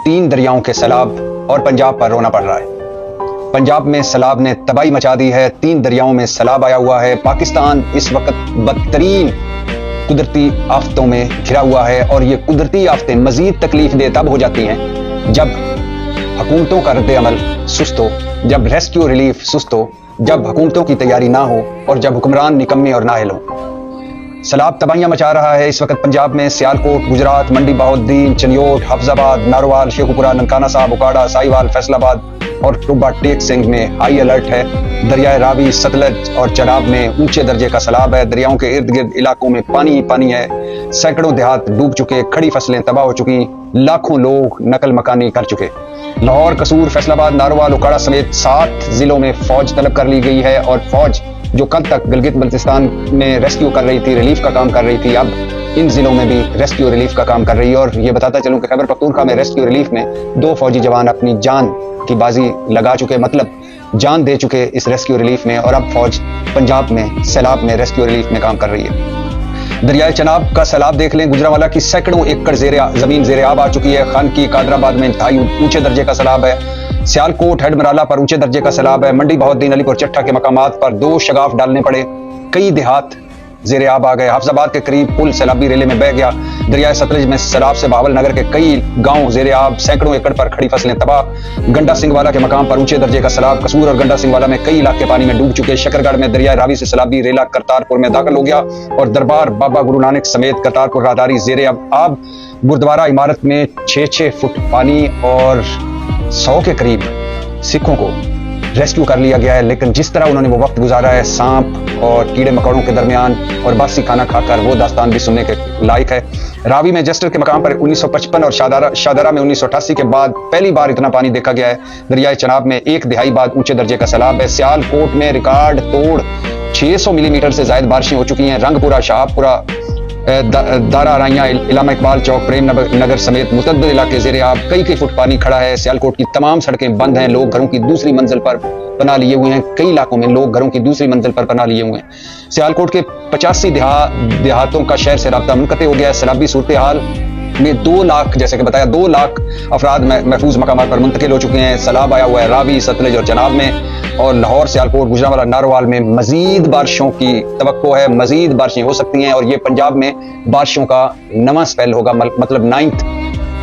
3 दरियाओं के सैलाब और पंजाब पर रोना पड़ रहा है। पंजाब में सैलाब ने तबाही मचा दी है। 3 दरियाओं में सैलाब आया हुआ है। पाकिस्तान इस वक्त बदतरीन कुदरती आफतों में घिरा हुआ है और ये कुदरती आफतें मजीद तकलीफ दे तब हो जाती हैं जब हुकूमतों का रद्द अमल सुस्त हो, जब रेस्क्यू रिलीफ सुस्त हो, जब हुकूमतों की तैयारी ना हो और जब हुक्मरान निकम्मे और नाअहल हो। सैलाब तबाहियां मचा रहा है इस वक्त पंजाब में। सियालकोट, गुजरात, मंडी बहाउद्दीन, चनियोट, हफ्जाबाद, नारोवाल, शेखुपुरा, ननकाना साहब, उकाड़ा, साहिवाल, फैसलाबाद और टोबा टेक सिंह में हाई अलर्ट है। दरियाए रावी, सतलज और चनाब में ऊंचे दर्जे का सैलाब है। दरियाओं के इर्द गिर्द इलाकों में पानी ही पानी है। सैकड़ों देहात डूब चुके, खड़ी फसलें तबाह हो चुकी, लाखों लोग नकल मकानी कर चुके। लाहौर, कसूर, फैसलाबाद, नारोवाल, उकाड़ा समेत 7 जिलों में फौज तलब कर ली गई है और फौज जो कल तक गिलगित बल्तिस्तान में रेस्क्यू कर रही थी, रिलीफ का काम कर रही थी, अब इन जिलों में भी रेस्क्यू रिलीफ का काम कर रही है। और ये बताता चलूं कि खैबर पख्तूनख्वा में रेस्क्यू रिलीफ में 2 फौजी जवान अपनी जान की बाजी लगा चुके, मतलब जान दे चुके इस रेस्क्यू रिलीफ में, और अब फौज पंजाब में सैलाब में रेस्क्यू रिलीफ में काम कर रही है। दरियाए चनाब का सैलाब देख लें। गुजरावाला की सैकड़ों एकड़ जमीन जेर आब आ चुकी है। खानकी, कादराबाद में इंतहाई ऊंचे दर्जे का सैलाब है। सियालकोट, हेडमराला पर ऊंचे दर्जे का सैलाब है। मंडी बहाउद्दीन, अलीपुर चट्टा के मकामात पर 2 शगाफ डालने पड़े। कई देहात जेर आब आ गए। हफ्जाबाद के करीब पुल सैलाबी रेले में बह गया। दरियाए सतलज में सैलाब से बहावल नगर के कई गांव जेर आब, सैकड़ों एकड़ पर खड़ी फसलें तबाह। गंडा सिंह वाला के मकाम पर ऊंचे दर्जे का सैलाब। कसूर और गंडा सिंह वाला में कई इलाके पानी में डूब चुके। शकरगढ़ में दरियाए रावी से सैलाबी रेला करतारपुर में दाखिल हो गया और दरबार बाबा गुरु नानक समेत करतारपुर राहदारी जेर आब। गुरुद्वारा इमारत में 6-6 फुट पानी और 100 के करीब सिखों को रेस्क्यू कर लिया गया है। लेकिन जिस तरह उन्होंने वो वक्त गुजारा है सांप और कीड़े मकोड़ों के दरमियान और बासी खाना खाकर, वो दास्तान भी सुनने के लायक है। रावी में जस्टर के मकाम पर 1955 और शाहदरा में 1988 के बाद पहली बार इतना पानी देखा गया है। दरियाए चनाब में 1 दिहाई बाद ऊंचे दर्जे का सैलाब है। सियालकोट में रिकॉर्ड तोड़ 600 मिलीमीटर से ज्यादा बारिशें हो चुकी हैं। रंगपुरा, शाहपुरा, दारा राइया, इलामा इकबाल चौक, प्रेम नगर समेत मुतअद्दिद इलाके जेर आब। कई फुट पानी खड़ा है। सियालकोट की तमाम सड़कें बंद हैं। लोग घरों की दूसरी मंजिल पर पनाह लिए हुए हैं। कई इलाकों में लोग घरों की दूसरी मंजिल पर पनाह लिए हुए हैं। सियालकोट के 85 देहातों का शहर से राब्ता मुनक़ते हो गया है। सैलाबी सूरत हाल में 2 लाख, जैसे कि बताया, 2 लाख अफराद महफूज मकामात पर मुंतकिल हो चुके हैं। सैलाब आया हुआ है रावी, सतलज और चनाब में, और लाहौर, सियालकोट, गुजरावाला, नारोवाल में मजीद बारिशों की तवक्को है। मजीद बारिशें हो सकती हैं और ये पंजाब में बारिशों का नवा स्पेल होगा, मतलब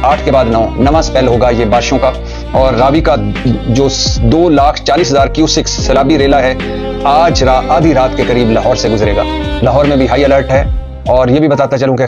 8 के बाद 9 नवा स्पेल होगा ये बारिशों का। और रावी का जो 2,40,000 क्यूसेक सैलाबी रेला है, आज आधी रात के करीब लाहौर से गुजरेगा। लाहौर में भी हाई अलर्ट है। और ये भी बताता चलूं कि